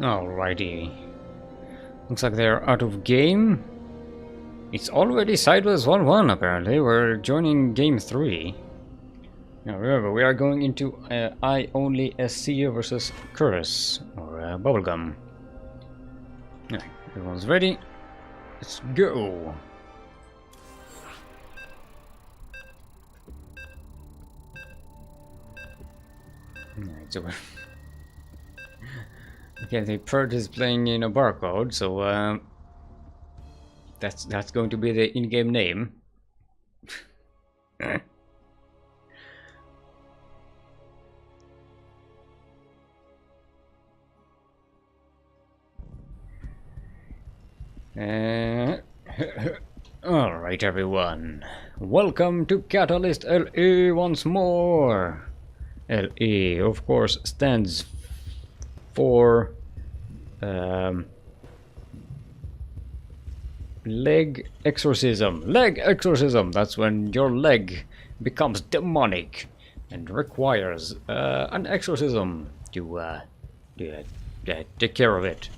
Alrighty. Looks like they're out of game. It's already sideways 1-1 apparently. We're joining game 3. Now remember, we are going into I only SC versus Curse or Bubblegum. Alright, everyone's ready. Let's go. Alright, so okay, the Purge is playing in a barcode, so that's going to be the in-game name. Alright everyone, welcome to Catalyst LE once more. LE of course stands for leg exorcism. Leg exorcism, that's when your leg becomes demonic and requires an exorcism to take care of it.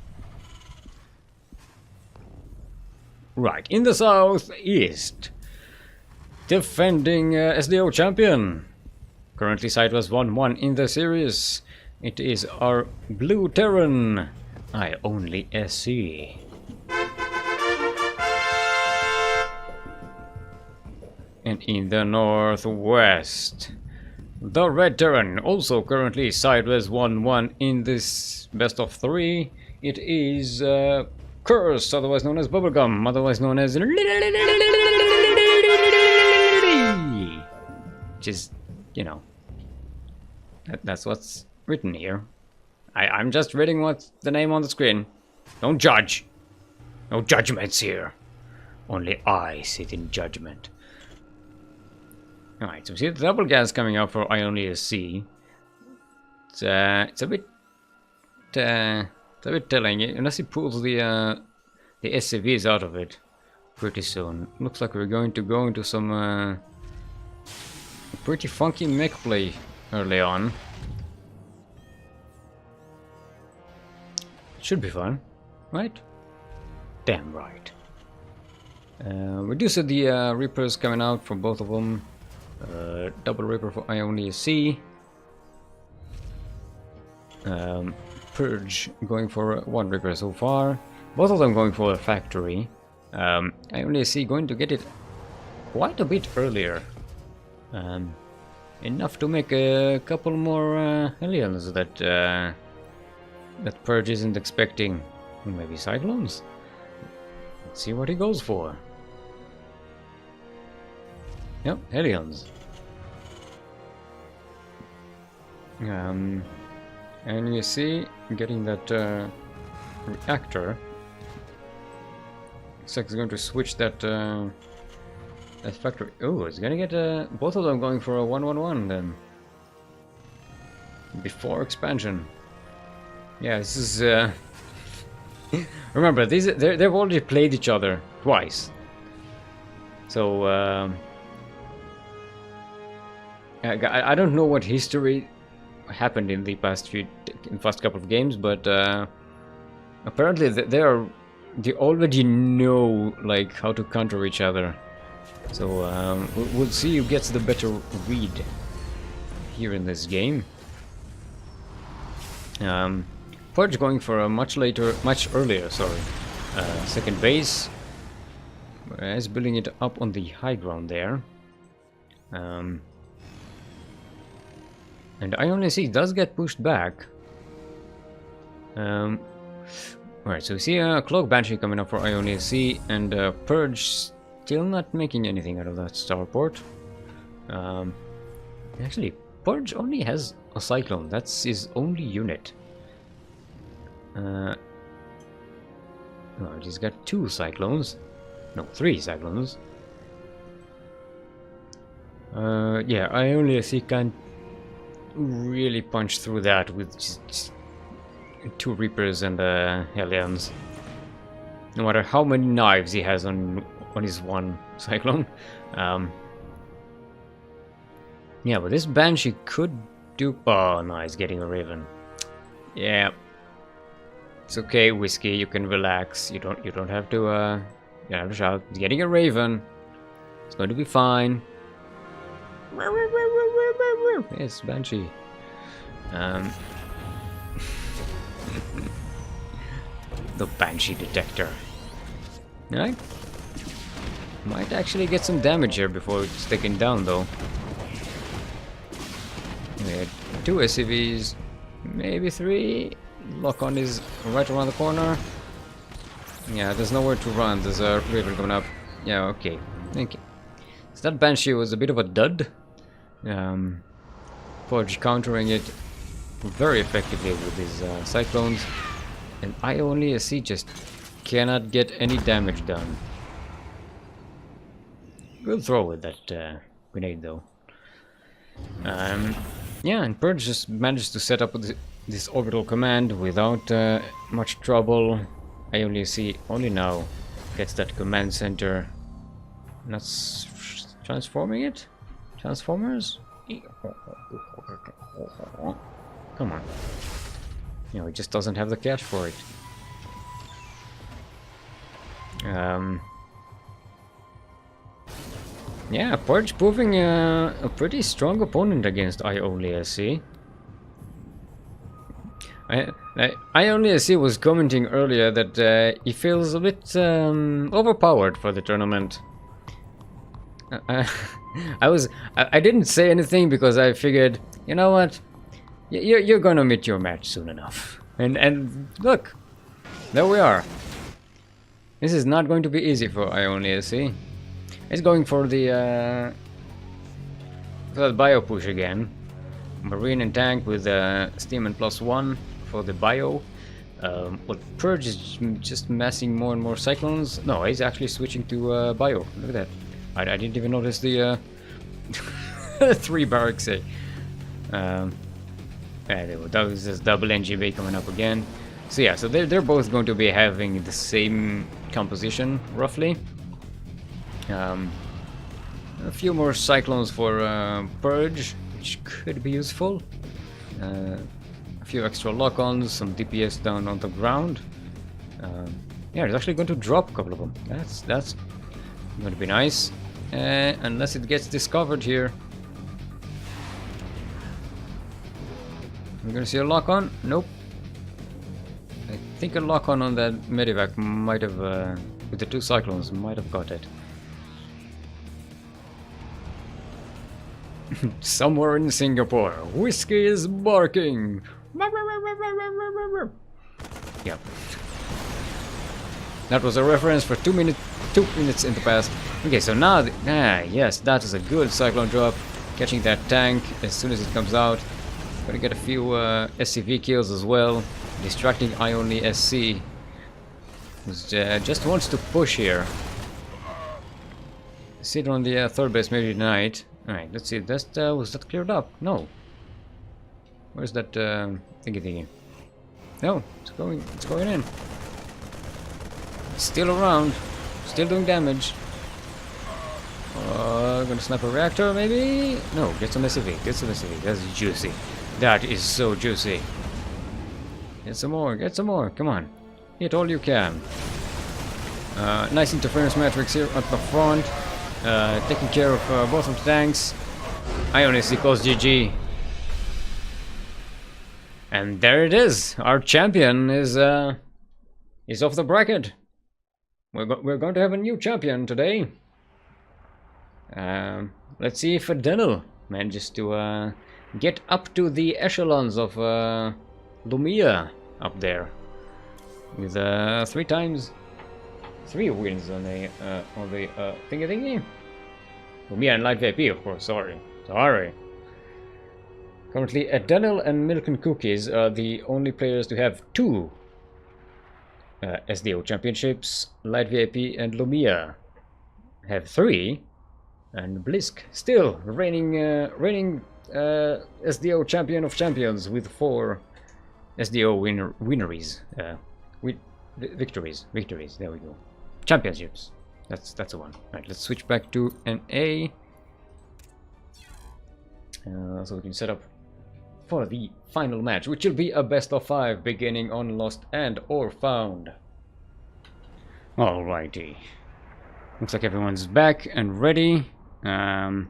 Right, in the southeast, defending SDO champion. Currently sideways 1-1 in the series. It is our Blue Terran, I only SC. And in the northwest, the Red Terran, also currently sideways 1-1 in this best of 3. It is Curse, otherwise known as Bubblegum, otherwise known as which is, you know, that's what's written here. I'm just reading what's the name on the screen. Don't judge. No judgments here. Only I sit in judgment. Alright, so we see the double gas coming up for I only SC. It's a bit telling, unless he pulls the SCVs out of it pretty soon. Looks like we're going to go into some pretty funky mech play early on. Should be fun, right? Damn right. We do see the Reapers coming out for both of them. Double Reaper for I only SC. Purge going for one Reaper so far. Both of them going for a factory. I only see going to get it quite a bit earlier. Enough to make a couple more aliens that Purge isn't expecting. Maybe Cyclones? Let's see what he goes for. Yep, aliens. And you see, getting that reactor. Looks like it's going to switch that that factory. Oh, it's gonna get both of them going for a 1-1-1 then. Before expansion. Yeah, this is. Remember, they've already played each other twice. So I don't know what history happened in the past couple of games, but apparently they already know like how to counter each other. So we'll see who gets the better read here in this game. Purge going for a much earlier, second base. Whereas building it up on the high ground there. And I only see it does get pushed back. Alright, so we see a Cloak Banshee coming up for IONSC, and Purge still not making anything out of that starport. Actually, Purge only has a Cyclone, that's his only unit. Oh, he's got 2 Cyclones. No, 3 Cyclones. Yeah, IONSC can't really punch through that with just 2 Reapers and Hellions. No matter how many knives he has on his one Cyclone. Yeah, but this Banshee could do... Oh, nice, getting a Raven. Yeah. It's okay, Whiskey. You can relax. You don't have to. You don't have to shout. It's getting a Raven. It's going to be fine. Yes, Banshee. The Banshee detector. Alright. Might actually get some damage here before it's taken down, though. We had 2 SCVs, maybe 3. Lock-on is right around the corner. Yeah, there's nowhere to run. There's a river coming up. Yeah, okay. Thank you. So that Banshee was a bit of a dud. Podge countering it very effectively with his cyclones. And I only SC just cannot get any damage done. Good throw with that grenade, though. Yeah, and Purge just managed to set up this orbital command without much trouble. I only see only now gets that command center. Not transforming it? Transformers? Come on. You know, it just doesn't have the cash for it. Yeah, Purge proving a pretty strong opponent against I Only SC. I Only SC was commenting earlier that he feels a bit overpowered for the tournament. I didn't say anything because I figured, you know what, you're gonna meet your match soon enough. And look, there we are. This is not going to be easy for I Only SC. It's going for the that bio push again. Marine and tank with steam and +1 for the bio. But Purge is just massing more and more cyclones. No, he's actually switching to bio. Look at that. I didn't even notice the 3 barracks. That was this double NGB coming up again. So yeah, so they're both going to be having the same composition roughly. A few more cyclones for Purge, which could be useful. A few extra lock-ons, some DPS down on the ground. Yeah, he's actually going to drop a couple of them. That's going to be nice, unless it gets discovered here. We're going to see a lock-on. Nope. I think a lock-on on that medevac might have, with the 2 cyclones, might have got it. Somewhere in Singapore, Whiskey is barking. Yep. That was a reference for 2 minutes in the past. Okay, so now, yes, that is a good cyclone drop. Catching that tank as soon as it comes out. Gonna get a few SCV kills as well. Distracting I Only SC. Who just wants to push here. Sit on the 3rd base maybe tonight. Alright, let's see. Was that cleared up? No. Where's that thingy? No, it's going in. Still around. Still doing damage. Gonna snipe a reactor maybe? No, get some SCV. Get some SCV. That's juicy. That is so juicy. Get some more. Get some more. Come on. Hit all you can. Nice interference matrix here at the front. Taking care of both of the tanks. I Only SC calls GG. And there it is. Our champion is off the bracket. We're going to have a new champion today. Let's see if Adenal manages to get up to the echelons of Lumia up there with 3 wins on the thingy. Lumia and Light VIP, of course. Sorry. Currently, Adenal and Milk and Cookies are the only players to have 2 SDO championships. Light VIP and Lumia have 3, and Blisk still reigning SDO champion of champions with 4 SDO victories. There we go. Championships. That's the one. Right, let's switch back to NA. So we can set up for the final match, which will be a best of 5 beginning on Lost and or Found. Alrighty. Looks like everyone's back and ready. And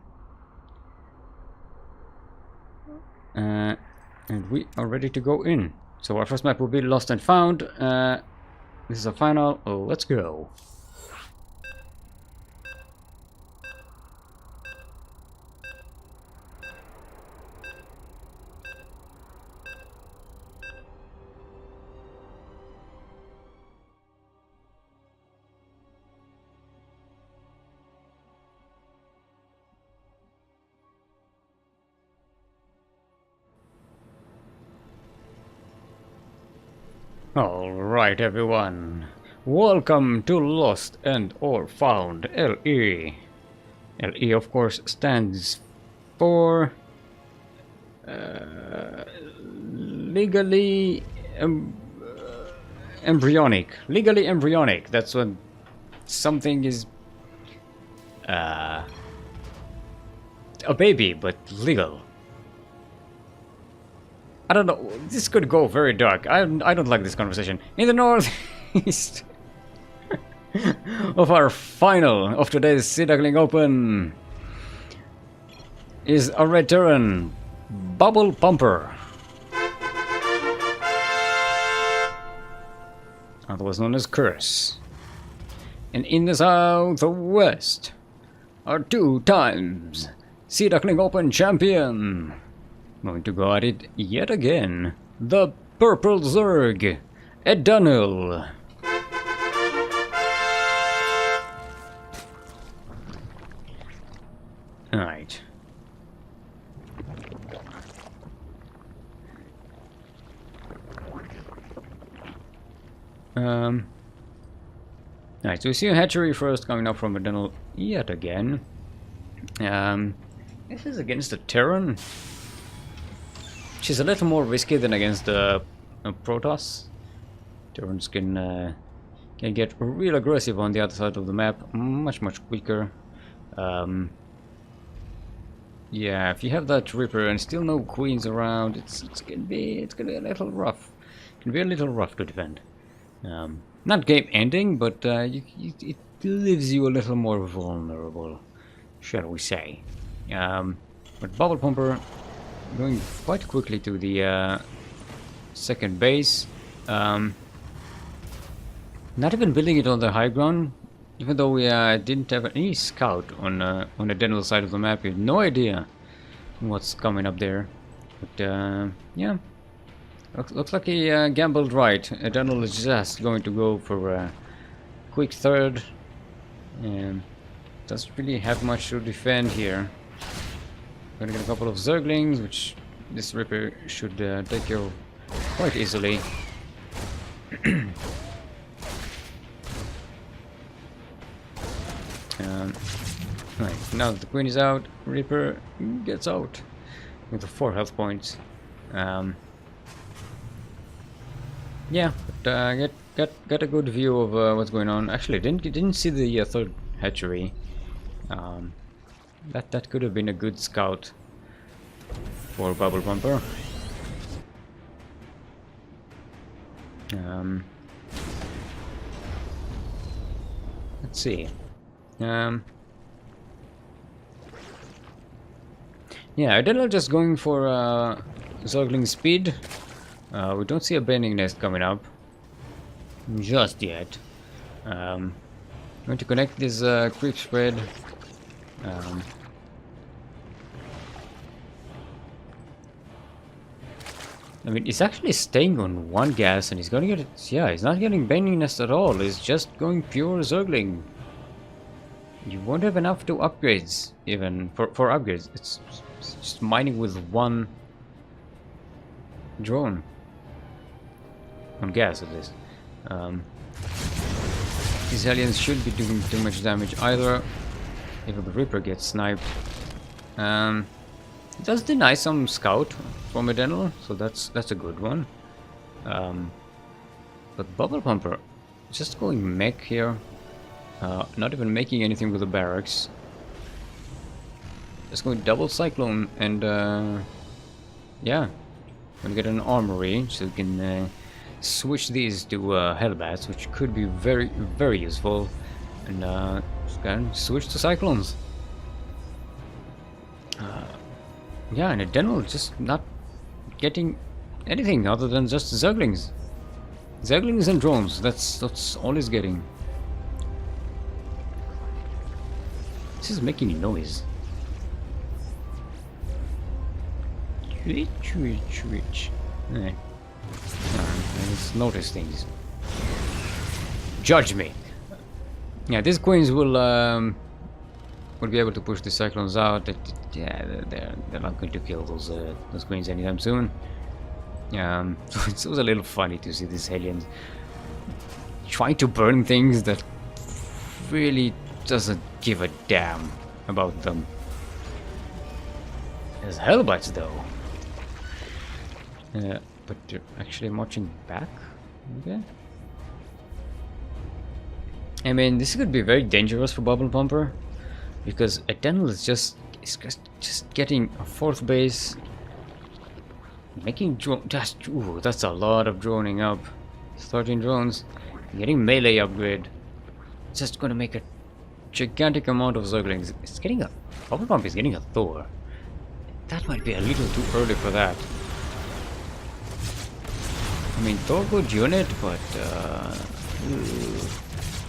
we are ready to go in. So our first map will be Lost and Found. This is a final. Oh, let's go. Alright everyone, welcome to Lost and or Found, LE. LE of course stands for legally embryonic. Legally embryonic, that's when something is a baby but legal. I don't know, this could go very dark. I don't like this conversation. In the northeast of our final of today's Sea Duckling Open is a red Terran, Bubble Pumper. Otherwise known as Curse. And in the southwest are 2 times Sea Duckling Open champion. Going to go at it yet again. The Purple Zerg, Edanil. Alright. Alright, so we see a hatchery first coming up from Edanil yet again. This is against the Terran. She's a little more risky than against the Protoss. Terrans can get real aggressive on the other side of the map, much quicker. Yeah, if you have that Reaper and still no queens around, it's gonna be a little rough. It can be a little rough to defend. Not game ending, but it leaves you a little more vulnerable, shall we say? But Bubble Pumper going quite quickly to the second base. Not even building it on the high ground, even though we didn't have any scout on the Denel side of the map. We have no idea what's coming up there. But yeah, looks like he gambled right. Denel is just going to go for a quick third, and doesn't really have much to defend here. Gonna get a couple of Zerglings, which this Ripper should take care of quite easily. Right, now that the Queen is out, Reaper gets out with the 4 health points. Yeah, but got a good view of what's going on. Actually, didn't see the third hatchery. That could have been a good scout for Bubble Pumper. Let's see. Yeah, Adela just going for Zergling speed. We don't see a bending nest coming up just yet. I'm going to connect this creep spread. I mean, it's actually staying on 1 gas, and he's gonna get it. Yeah, he's not getting bending nest at all. He's just going pure Zergling. You won't have enough to upgrades, even for upgrades. It's just mining with 1 drone on gas at least. These aliens should be doing too much damage either. Even the Reaper gets sniped. It does deny some scout from Edenal, so that's a good one. But Bubble Pumper just going mech here. Not even making anything with the barracks. Just going double Cyclone and yeah, Gonna get an armory so we can switch these to Hellbats, which could be very, very useful. And just gonna switch to Cyclones. Yeah, and Adenal just not getting anything other than just Zerglings. Zerglings and drones, that's all he's getting. This is making noise. Twitch. Let's notice things. Judge me. Yeah, these queens will be able to push the Cyclones out. Yeah, they're not going to kill those queens anytime soon. So it was a little funny to see these aliens trying to burn things that really doesn't give a damn about them. There's Hellbats though. But they're actually marching back. Okay. I mean, this could be very dangerous for Bubble Pumper because Adenal is just getting a 4th base, making drone. That's a lot of droning up. 13 drones, getting melee upgrade. Just gonna make a gigantic amount of Zerglings. It's getting a Bubble Pump is getting a Thor. That might be a little too early for that. I mean, Thor good unit, but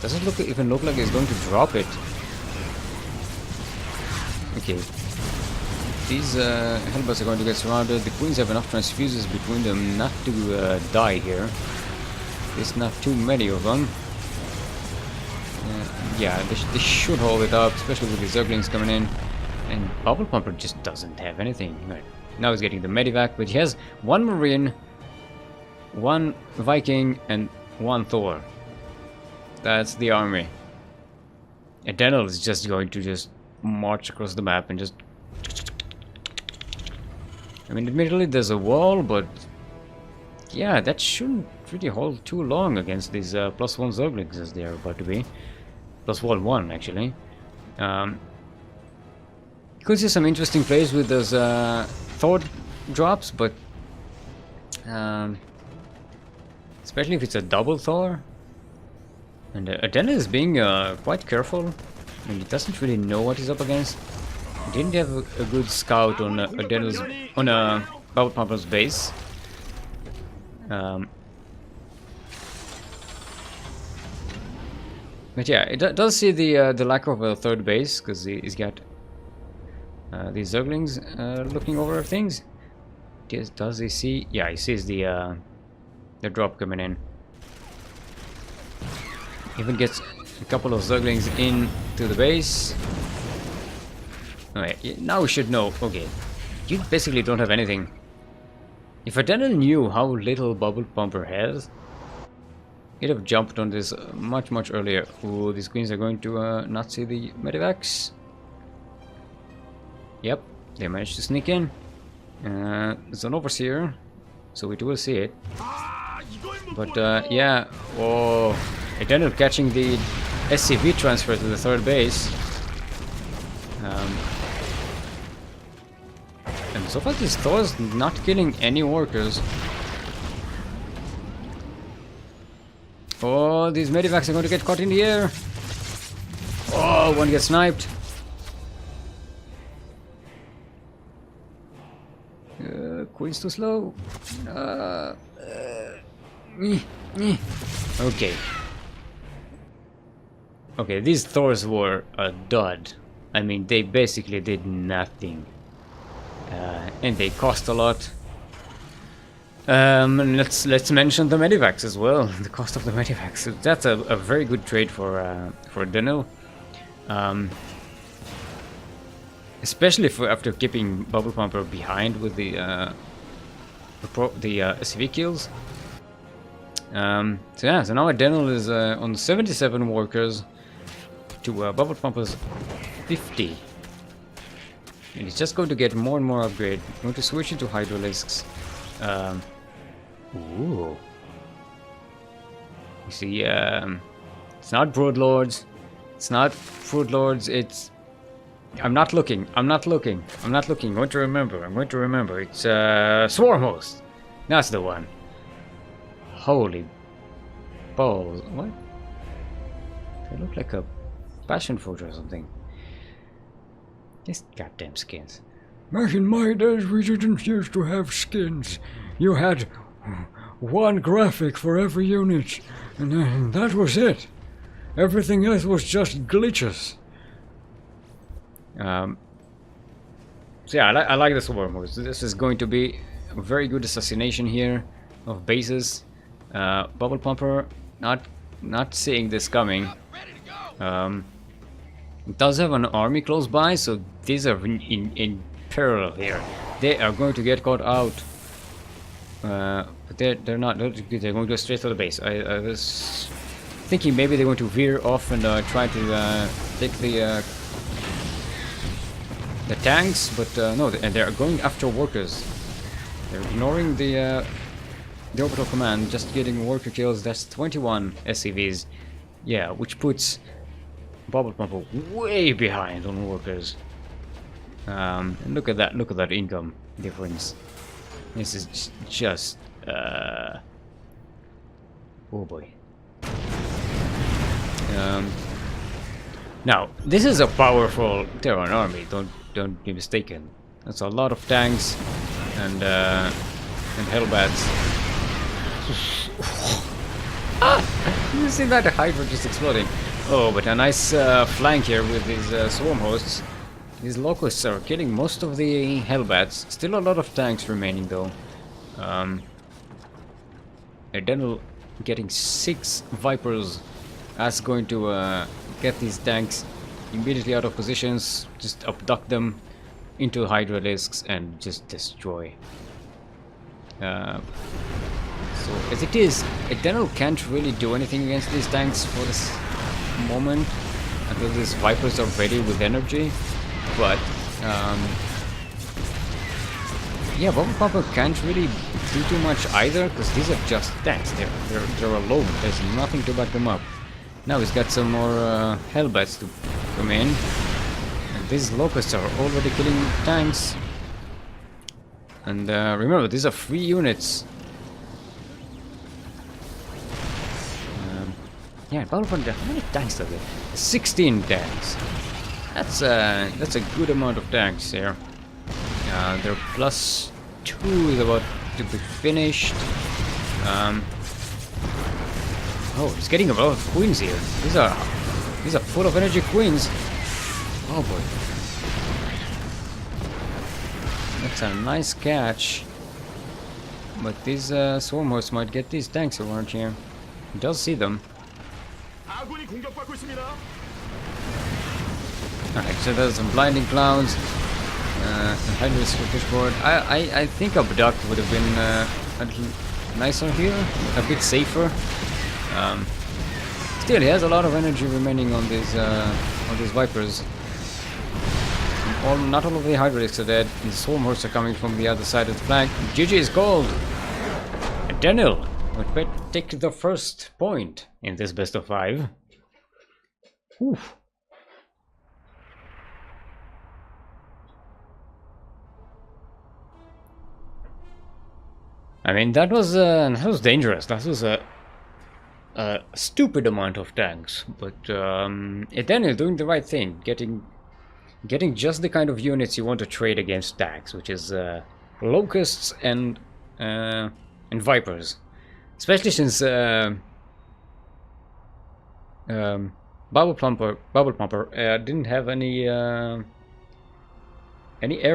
doesn't even look like he's going to drop it. Okay, these Hellbats are going to get surrounded. The queens have enough transfuses between them not to die here. There's not too many of them. Yeah, they should hold it up, especially with the Zerglings coming in. And Bubble Pumper just doesn't have anything. Right. Now he's getting the Medivac, but he has 1 Marine, 1 Viking, and 1 Thor. That's the army. Adenal is just going to just march across the map and just... I mean, admittedly there's a wall, but... yeah, that shouldn't really hold too long against these +1 Zerglings as they are about to be. +1 1, actually. Could see some interesting plays with those Thor drops, but... especially if it's a double Thor. And Adenal is being quite careful. I mean, he doesn't really know what he's up against. He didn't have a good scout on Adenal's Bubble Pumper's base. But yeah, it does see the lack of a 3rd base because he's got these Zerglings looking over things. Does he see? Yeah, he sees the drop coming in. Even gets a couple of Zerglings into the base. Alright, now we should know. Okay, you basically don't have anything. If Adenal knew how little Bubble Pumper has, he'd have jumped on this much earlier. Ooh, these queens are going to not see the Medivacs. Yep, they managed to sneak in. There's an Overseer, so we will see it. But yeah, oh, Adenal catching the SCV transfer to the 3rd base. And so far this Thor's not killing any workers. Oh, these Medivacs are going to get caught in the air. Oh, one gets sniped. Queen's too slow. Okay. Okay, these Thors were a dud. I mean, they basically did nothing. And they cost a lot. Let's mention the Medivacs as well. The cost of the Medivacs. That's a very good trade for Adenal. Especially after keeping Bubble Pumper behind with the SCV kills. So yeah, so now Adenal is on 77 workers to Bubble Pumper's 50. And he's just going to get more and more upgrade. I'm going to switch into Hydralisks. Ooh. You see, it's not Broodlords. It's not Broodlords. It's... I'm not looking. I'm going to remember. It's Swarmhost. That's the one. Holy balls. What? They look like a passion fruit or something. These goddamn skins. Back in my days, we didn't used to have skins. You had one graphic for every unit, and that was it. Everything else was just glitches. So yeah, I like this wormholes. This is going to be a very good assassination here of bases. Bubble Pumper, not seeing this coming. It does have an army close by, so these are in peril here. They are going to get caught out. But they're not. They're going to go straight to the base. I was thinking maybe they're going to veer off and try to take the tanks, but no, and they're going after workers. They're ignoring the orbital command, just getting worker kills. That's 21 SCVs. Yeah, which puts Bubble Pumper way behind on workers. And look at that income difference. This is just oh boy. Now this is a powerful Terran army. Don't be mistaken. That's a lot of tanks and Hellbats. You see that Hydra just exploding? Oh, but a nice flank here with these swarm hosts. These locusts are killing most of the Hellbats. Still a lot of tanks remaining though. Adenal getting 6 Vipers. That's going to get these tanks immediately out of positions. Just abduct them into Hydra discs and just destroy. So as it is, Adenal can't really do anything against these tanks for this moment until these Vipers are ready with energy. But yeah, Bubble Pumper can't really do too much either because these are just tanks. They're alone. There's nothing to back them up. Now he's got some more Hellbats to come in, and these locusts are already killing tanks. And remember, these are 3 units. Yeah, Bubble Pumper. How many tanks are there? 16 tanks. That's a good amount of tanks here. Their +2 is about to be finished. Oh, it's getting a lot of queens here. These are full of energy queens. Oh boy, that's a nice catch. But these swarm hosts might get these tanks around here. He does see them. Alright, so there's some blinding clouds. Hydra's fishboard. I think Abduct would have been a little nicer here, a bit safer. Still, he has a lot of energy remaining on these Vipers. Not all of the Hydralisks are dead. The swarm hosts are coming from the other side of the flank. GG is gold. Daniel would take the first point in this best of 5. Oof. I mean, that was dangerous. That was a stupid amount of tanks, but Daniel doing the right thing, getting just the kind of units you want to trade against tanks, which is locusts and Vipers, especially since Bubble Pumper didn't have any air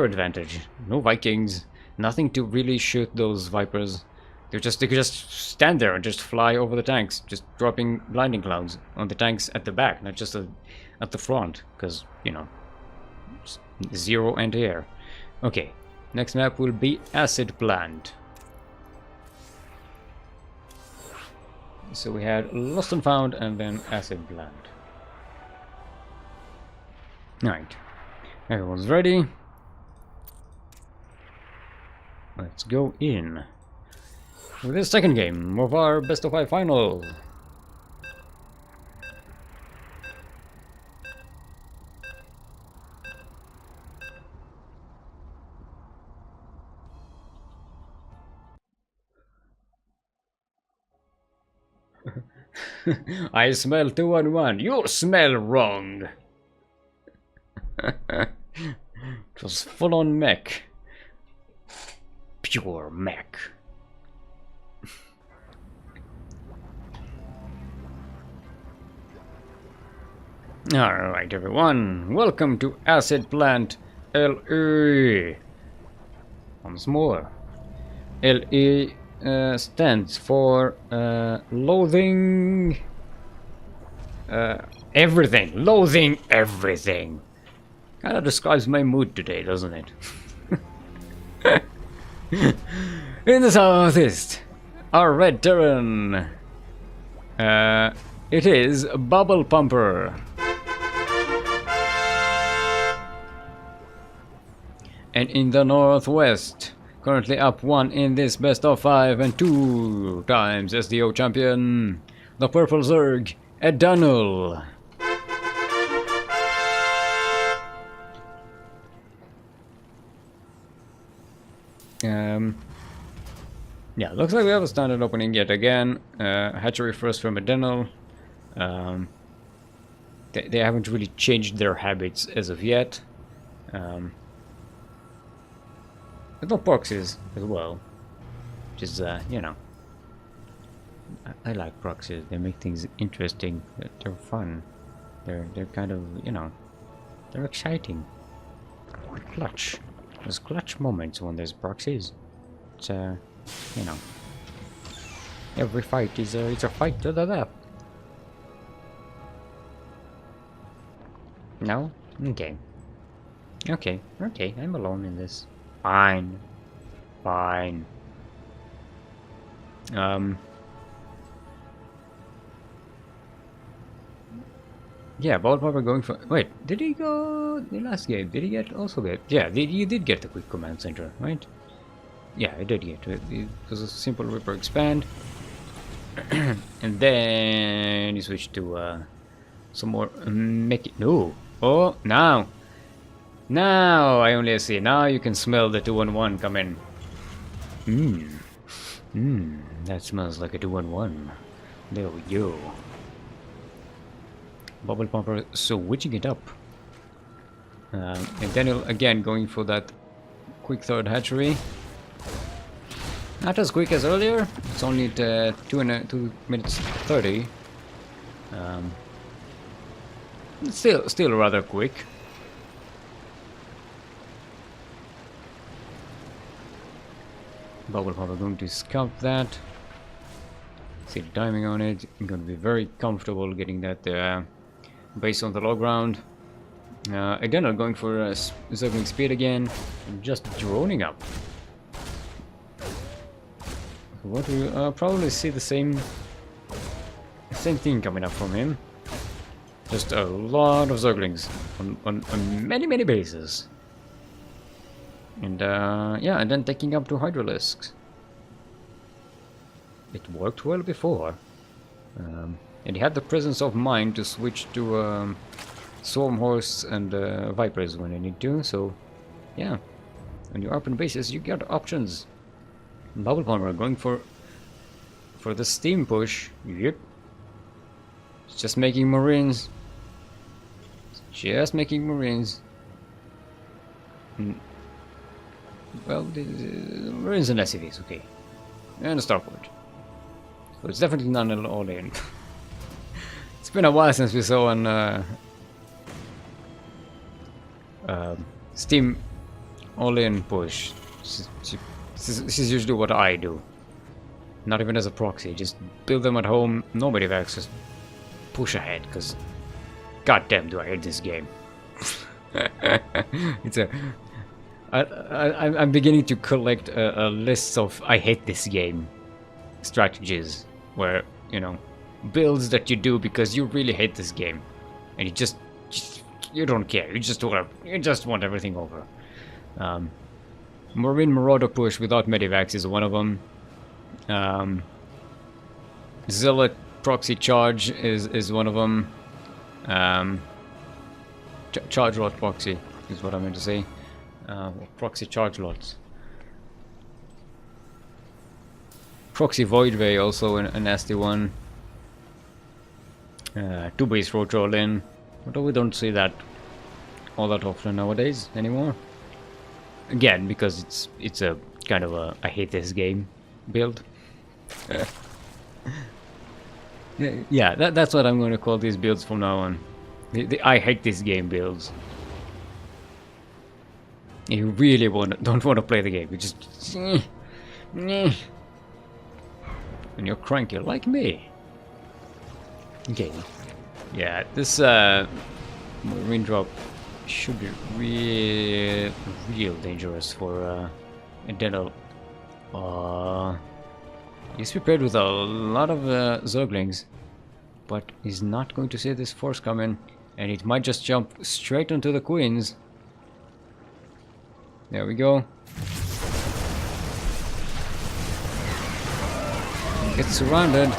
advantage. No Vikings, nothing to really shoot those Vipers. They could just stand there and just fly over the tanks, just dropping blinding clouds on the tanks at the back, not just at the front, because, you know, 0 anti-air. Okay, next map will be Acid Plant. So we had Lost and Found and then Acid Plant. Alright, everyone's ready. Let's go in with the second game of our best of 5 final. I smell 211. You smell wrong. It was full on mech. Pure mech. Alright everyone, welcome to Acid Plant LE. Once more. LE stands for loathing everything. Loathing everything. Kind of describes my mood today, doesn't it? In the southeast, our red terrain. It is Bubble Pumper. And in the northwest, currently up 1 in this best of 5 and 2 times SDO champion, the Purple Zerg, Edanul. Yeah, looks like we have a standard opening yet again. Hatchery first from Edanul. They haven't really changed their habits as of yet. There's no proxies as well, which is, you know, I like proxies. They make things interesting. They're fun. They're kind of, you know, they're exciting. Clutch. There's clutch moments when there's proxies. It's, you know, every fight is it's a fight to the death. No? Okay. Okay, okay, I'm alone in this. Fine. Fine. Yeah, Ball Popper going for... Wait, did he go the last game? Did he get also get... Yeah, you did get the quick command center, right? Yeah, I did get it. It was a simple Ripper expand. And then you switch to some more make it... No! Oh, now! Now I only see. Now you can smell the 211 come in. That smells like a 211. There we go. Bubble Pumper switching it up. And Daniel again going for that quick third hatchery. Not as quick as earlier. It's only at 2 minutes 30. Still rather quick. Bubble Popper going to scout that. See the timing on it. I'm going to be very comfortable getting that base on the low ground. Again, I'm going for Zergling speed again. I'm just droning up. What we probably see the same thing coming up from him. Just a lot of Zerglings on many bases. And yeah, and then taking up 2 Hydralisks. It worked well before. And he had the presence of mind to switch to Swarm Horse and Vipers when I need to, so yeah. On your open bases you got options. Bubble Pumper going for the steam push. Yep. It's just making Marines. It's just making Marines. Well, the Marines and SCVs, okay. And a Starport. So it's definitely not an all-in. It's been a while since we saw an Steam all-in push. This is usually what I do. Not even as a proxy, just build them at home, nobody vax, just push ahead, because goddamn do I hate this game. It's a... I'm beginning to collect a list of I hate this game strategies, where, you know, builds that you do because you really hate this game, and you just you don't care. You just want everything over. Marine Marauder push without medivacs is one of them. Zealot proxy charge is one of them. Charge lot proxy is what I meant to say. Proxy charge lots. Proxy Voidway also a nasty one. Two base road troll in. Although we don't see that all that often nowadays anymore. Again, because it's a kind of a I hate this game build. Yeah, that's what I'm going to call these builds from now on. The I hate this game builds. You really don't want to play the game. You just and you're cranky like me. Okay. Yeah, this marine drop should be real dangerous for Dental. He's prepared with a lot of Zerglings, but he's not going to see this force coming, and it might just jump straight onto the queens. There we go. Gets surrounded.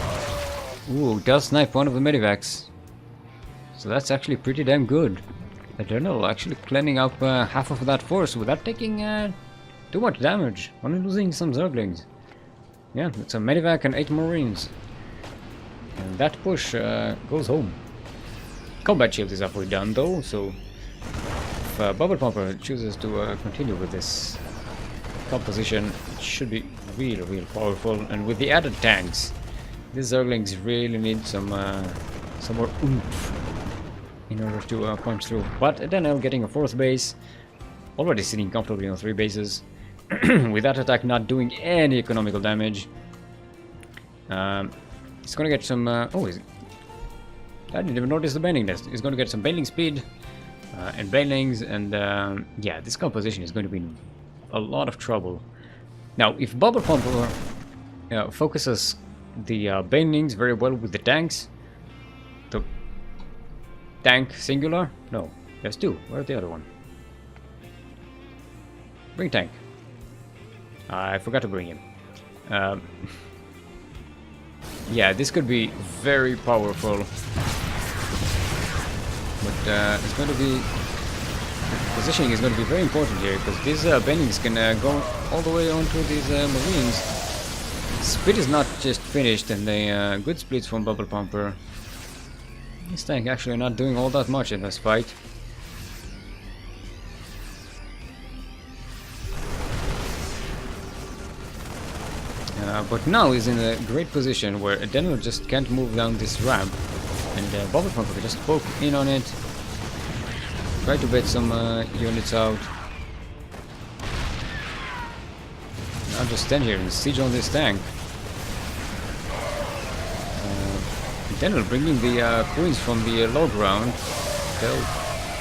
Ooh, does snipe one of the medivacs. So that's actually pretty damn good. Eternal actually cleaning up half of that force without taking too much damage, only losing some Zerglings. Yeah, it's a medivac and 8 marines. And that push goes home. Combat shield is halfway done though, so if Bubble Pumper chooses to continue with this composition, it should be real powerful. And with the added tanks, these Zerglings really need some more oomph in order to punch through. But Adenel getting a 4th base, already sitting comfortably on 3 bases, with that attack not doing any economical damage. He's gonna get some. I didn't even notice the bending nest. He's gonna get some bending speed and bendings, and yeah, this composition is going to be in a lot of trouble. Now, if Bubble Pumper focuses the bendings very well with the tanks, the tank singular? No, there's 2. Where's the other one? Bring tank. I forgot to bring him. Yeah, this could be very powerful, but it's going to be positioning is going to be very important here, because these bendings can go all the way onto these marines. Speed is not just finished, and the good splits from Bubble Pumper. This tank actually not doing all that much in this fight. But now he's in a great position where Adenel just can't move down this ramp, and Bubble Pumper can just poke in on it, try to bait some units out. I'll just stand here and siege on this tank. Adenel bringing the queens from the low ground.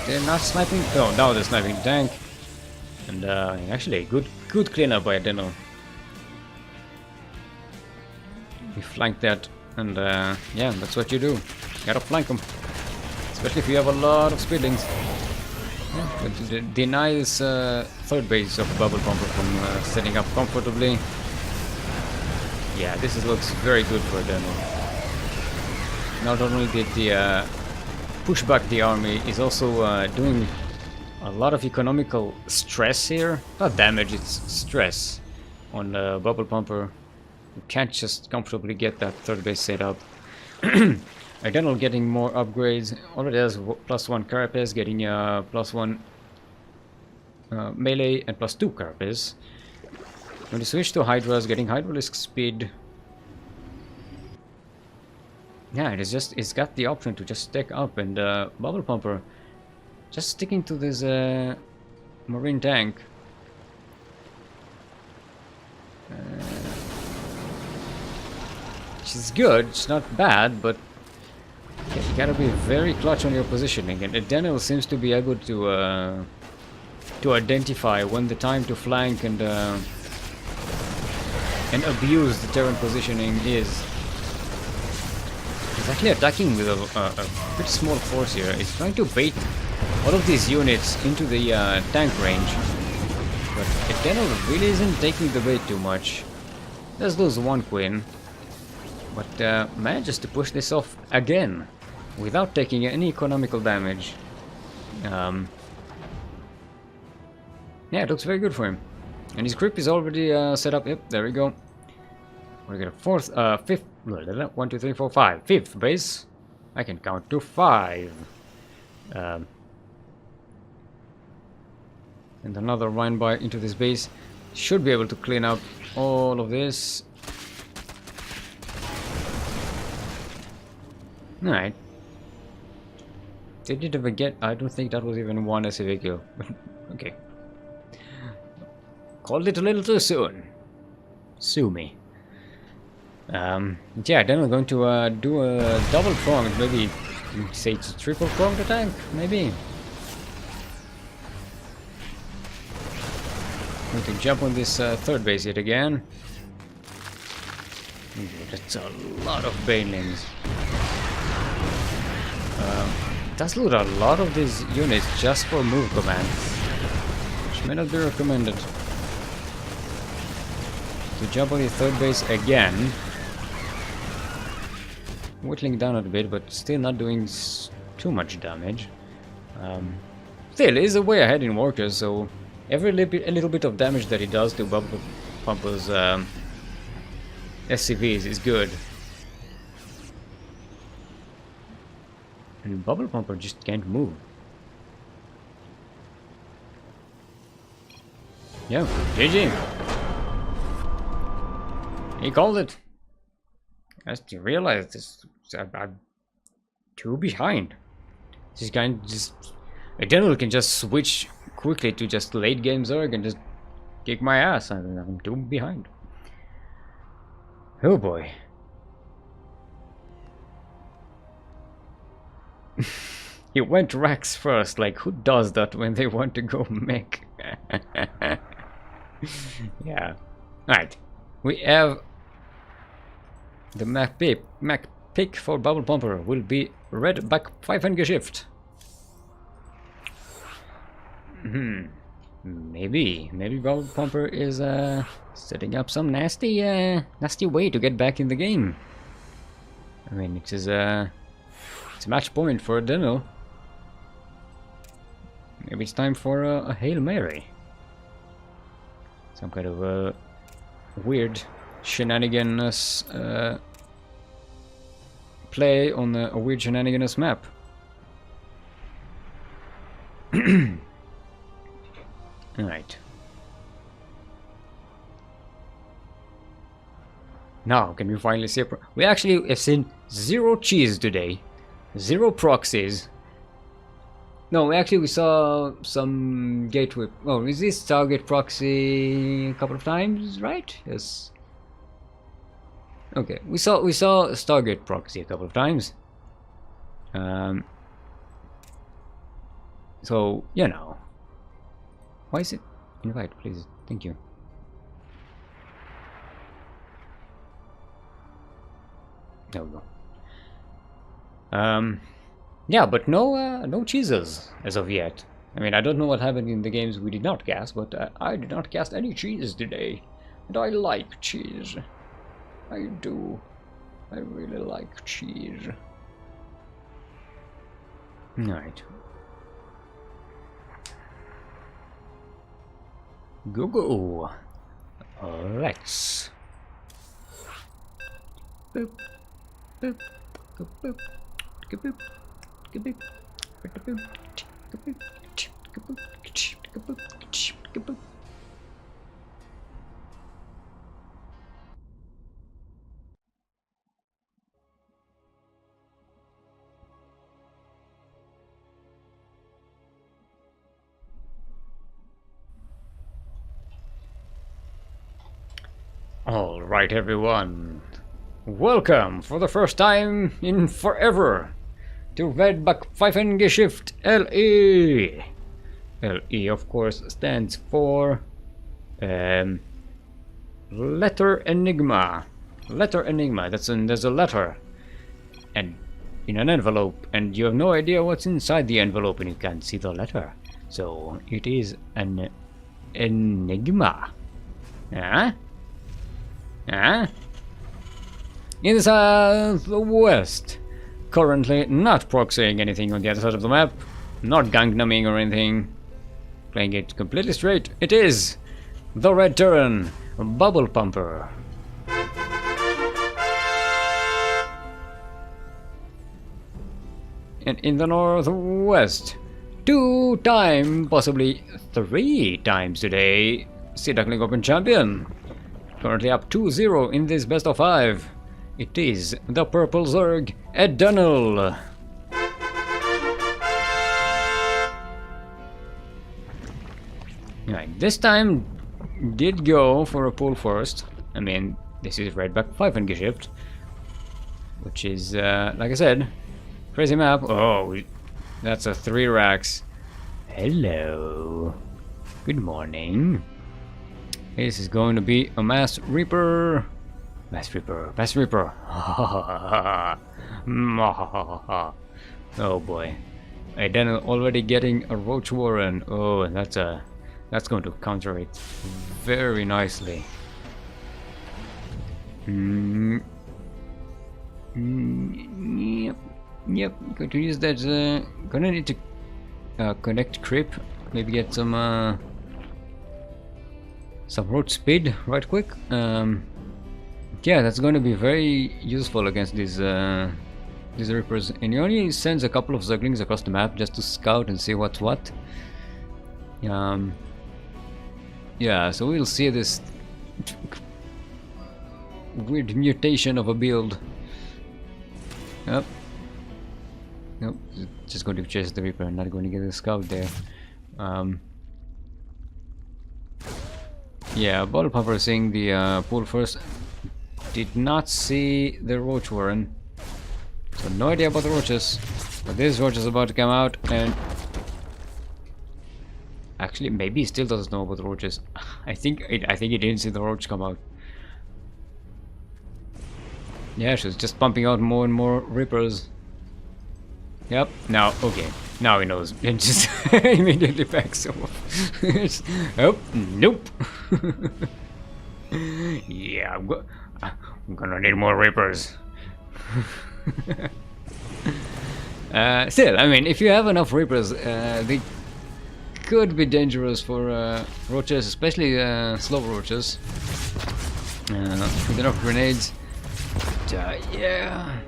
They're not sniping. Oh, now they're sniping the tank, and actually good cleanup by Adenel. We flank that, and yeah, that's what you do. You gotta flank them, especially if you have a lot of speedlings. Yeah, deny this 3rd base of Bubble Pumper from setting up comfortably. Yeah, this looks very good for them. Not only did the push back the army, is also doing a lot of economical stress here. Not damage, it's stress on Bubble Pumper. You can't just comfortably get that 3rd base set up. Adenal getting more upgrades. Already has +1 carapace, getting +1 melee and +2 carapace. When you switch to Hydras, getting Hydralisk speed. Yeah, it's got the option to just stack up, and Bubble Pumper just sticking to this marine tank. Which is good, it's not bad, but yeah, you gotta be very clutch on your positioning, and Adenel seems to be able to identify when the time to flank and abuse the terrain positioning is. He's actually attacking with a pretty small force here. He's trying to bait all of these units into the tank range, but Adenel really isn't taking the bait too much. Does lose 1 queen, but manages to push this off again without taking any economical damage. Yeah, it looks very good for him. And his grip is already set up. Yep, there we go. We're gonna 4th, 5th, 1, 2, 3, 4, 5, 5th base. I can count to 5. And another run by into this base. Should be able to clean up all of this. Alright. Did it ever get... I don't think that was even one SCV kill. Okay. Called it a little too soon. Sue me. Yeah, then we're going to do a double pronged, maybe say it's a triple pronged attack, maybe. Going to jump on this third base yet again. Ooh, that's a lot of banelings. Does loot a lot of these units just for move commands, which may not be recommended. To jump on the third base again, whittling down a bit, but still not doing too much damage. Still, is a way ahead in workers, so every little bit of damage that he does to Bubble Pumper's SCVs is good. And Bubble Pumper just can't move. Yeah, GG. He called it. As to realize this, I'm 2 behind. This guy just, a general can just switch quickly to just late game Zerg and just kick my ass. I'm 2 behind. Oh boy. He went Rax first, like who does that when they want to go mech? Yeah. Alright. We have the mech pick for Bubble Pumper will be red back 5 Shift. Maybe Bubble Pumper is setting up some nasty way to get back in the game. I mean, it is it's a match point for Dino. Maybe it's time for a Hail Mary. Some kind of a weird shenanigans play on a weird shenanigans map. Alright. Now, can we finally see we actually have seen 0 cheese today. 0 proxies. No, actually we saw some gateway. Oh, is this target proxy a couple of times, right? Yes. Okay, we saw Stargate proxy a couple of times. So you know. Why is it invite, please? Thank you. There we go. Yeah, but no cheeses as of yet. I mean, I don't know what happened in the games we did not cast, but I did not cast any cheese today. And I like cheese. I do. I really like cheese. Alright. Go. Let's. Boop. Boop. Boop. Boop. Boop. Boop. Boop. All right, everyone. Welcome for the first time in forever to Redback Pfeifengeschichte LE. LE, of course, stands for Letter Enigma. Letter Enigma. There's a letter, and in an envelope, and you have no idea what's inside the envelope, and you can't see the letter. So it is an enigma. Huh? Huh? In the southwest. Currently not proxying anything on the other side of the map. Not gangnamming or anything. Playing it completely straight. It is the Red Terran Bubble Pumper. And in the northwest, 2-time, possibly 3 times today, Sea Duckling Open champion. Currently up 2-0 in this best of 5. It is the purple Zerg, Edenel. Right, this time did go for a pull first. I mean, this is right back 5 and shift, which is, like I said, crazy map. Oh, that's a 3 racks. Hello. Good morning. This is going to be a Mass Reaper. Mass Reaper. Mass Reaper. Oh boy. And then already getting a Roach Warren. Oh, that's going to counter it very nicely. Yep. Going to use that. Gonna need to connect Crip. Maybe get some road speed right quick. Yeah, that's going to be very useful against these Reapers. And he only sends a couple of Zerglings across the map just to scout and see what's what. Yeah, so we'll see this weird mutation of a build. Yep. Nope, just going to chase the Reaper, not going to get a scout there. Yeah, Bottle Popper seeing the pool first. Did not see the Roach Warren. So no idea about the roaches. But this roach is about to come out and... Actually, maybe he still doesn't know about the roaches. I think he didn't see the roach come out. Yeah, she's just pumping out more and more Reapers. Yep, now, okay. Now he knows. And just immediately backs off. Oh, nope. Yeah, I'm gonna need more Reapers. Still, I mean, if you have enough Reapers, they could be dangerous for roaches, especially slow roaches. With enough grenades. Yeah.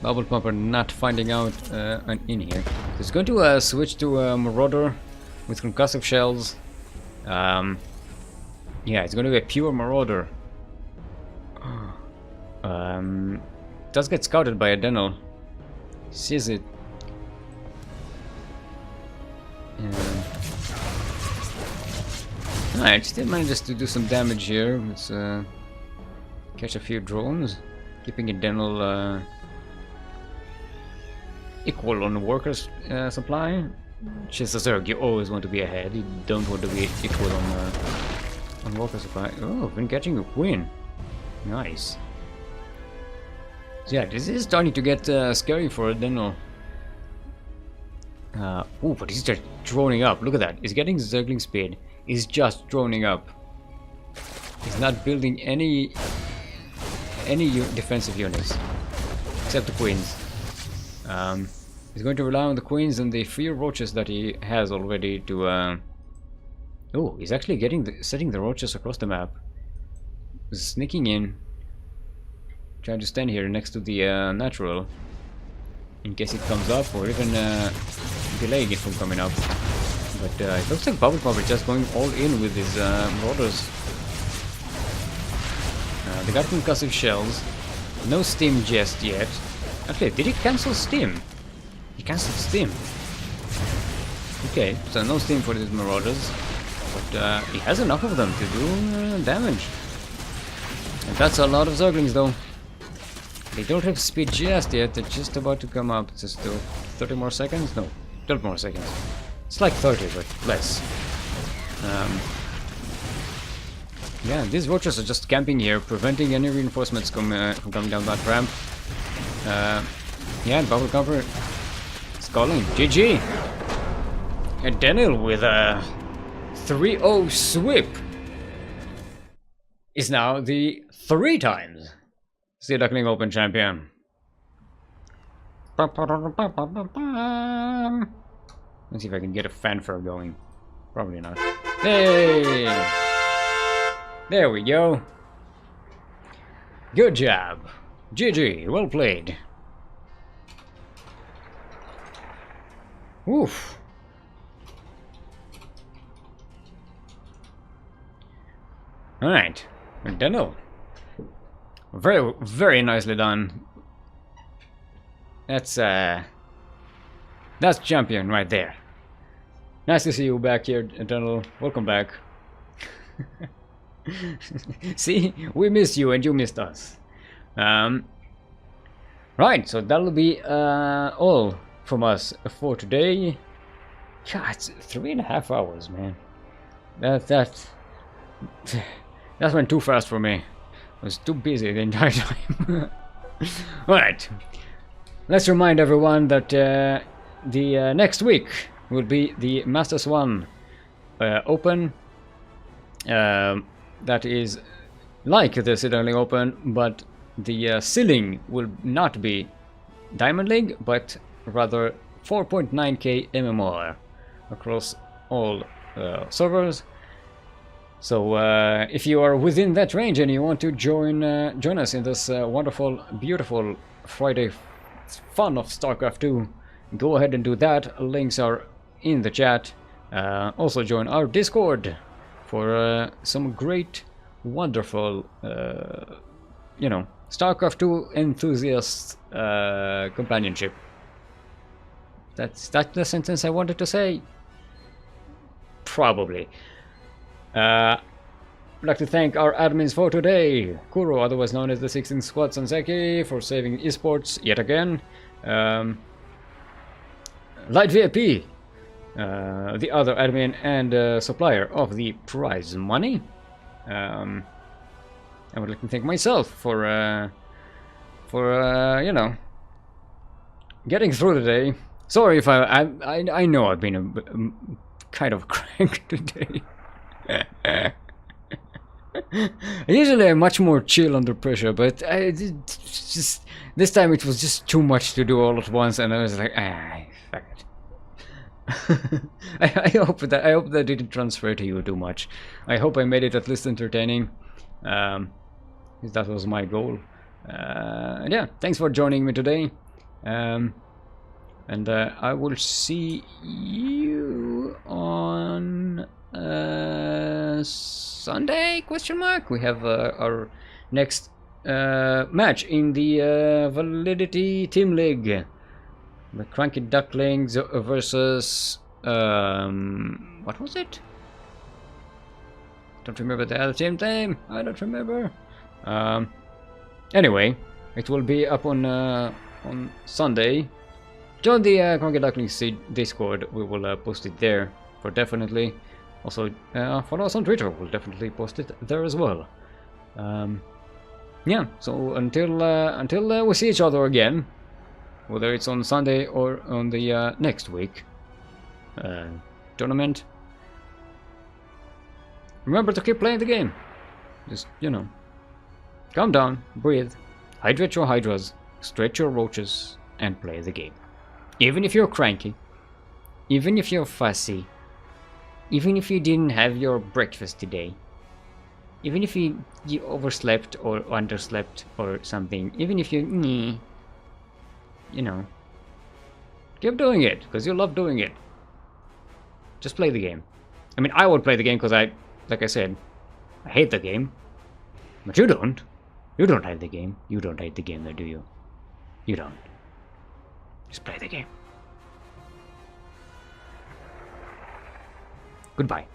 Bubble Pumper not finding out an in here. So it's going to switch to Marauder with concussive shells. Yeah, it's going to be a pure Marauder. Does get scouted by Edenel. Sees it. Alright, still manages to do some damage here. Let's catch a few drones, keeping Edenel equal on the workers' supply. Just as you always want to be ahead. You don't want to be equal on worker supply. Oh, been catching a queen. Nice. So yeah, this is starting to get scary for Edenel. Oh, but he's just droning up. Look at that. He's getting Zergling speed. He's just droning up. He's not building any defensive units except the queens. He's going to rely on the queens and the few roaches that he has already to. Oh, he's actually setting the roaches across the map. He's sneaking in, trying to stand here next to the natural, in case it comes up, or even delaying it from coming up. But it looks like Bubble Pop is just going all in with his marauders. They got concussive shells. No steam just yet. Actually, did he cancel steam? He cancelled steam. Okay, so no steam for these marauders. But he has enough of them to do damage. And that's a lot of Zerglings though. They don't have speed just yet, they're just about to come up. It's still 30 more seconds? No, 12 more seconds. It's like 30, but less. Yeah, these roaches are just camping here, preventing any reinforcements from coming down that ramp. Yeah, Bubble Cover is calling. GG! And Daniel with a 3-0 sweep is now the 3 times Sea Duckling Open champion. Let's see if I can get a fanfare going. Probably not. Hey! There we go. Good job. GG. Well played. Oof. Alright. Deno. Very, very nicely done. That's champion right there. Nice to see you back here, Deno. Welcome back. See, we missed you and you missed us. Right, so that'll be all from us for today. God, it's 3.5 hours, man. That went too fast for me. I was too busy the entire time. Alright, let's remind everyone that the next week will be the Masters 1 Open. That is like the Sea Duckling Open, but the ceiling will not be Diamond League, but rather 4.9k MMR across all servers. So if you are within that range and you want to join us in this wonderful, beautiful Friday fun of StarCraft 2, go ahead and do that. Links are in the chat. Also join our Discord for some great, wonderful, you know, StarCraft 2 enthusiast companionship. That's the sentence I wanted to say. Probably. I'd like to thank our admins for today. Kuro, otherwise known as the 16th Squad Sanseki, for saving esports yet again. Light VIP, the other admin and supplier of the prize money. I would like to thank myself for you know, getting through today. Sorry if I know I've been a kind of crank today. Usually I'm much more chill under pressure, but just this time it was just too much to do all at once, and I was like, fuck it. I hope that didn't transfer to you too much. I hope I made it at least entertaining. That was my goal. And yeah, thanks for joining me today. And I will see you on Sunday? Question mark. We have our next match in the Validity Team League. The CranKy Ducklings versus what was it? Don't remember the other team name. I don't remember. Anyway, it will be up on Sunday. Join the CranKy Ducklings Discord. We will post it there for definitely. Also, follow us on Twitter. We'll definitely post it there as well. Yeah. So until we see each other again, whether it's on Sunday or on the next week tournament, remember to keep playing the game. Just, you know, calm down, breathe, hydrate your hydras, stretch your roaches, and play the game. Even if you're cranky, even if you're fussy, even if you didn't have your breakfast today, even if you overslept or underslept or something, even if you know, keep doing it because you love doing it. Just play the game. I mean, I would play the game because like I said, I hate the game. But you don't. You don't hate the game. You don't hate the game, though, do you? You don't. Just play the game. Goodbye.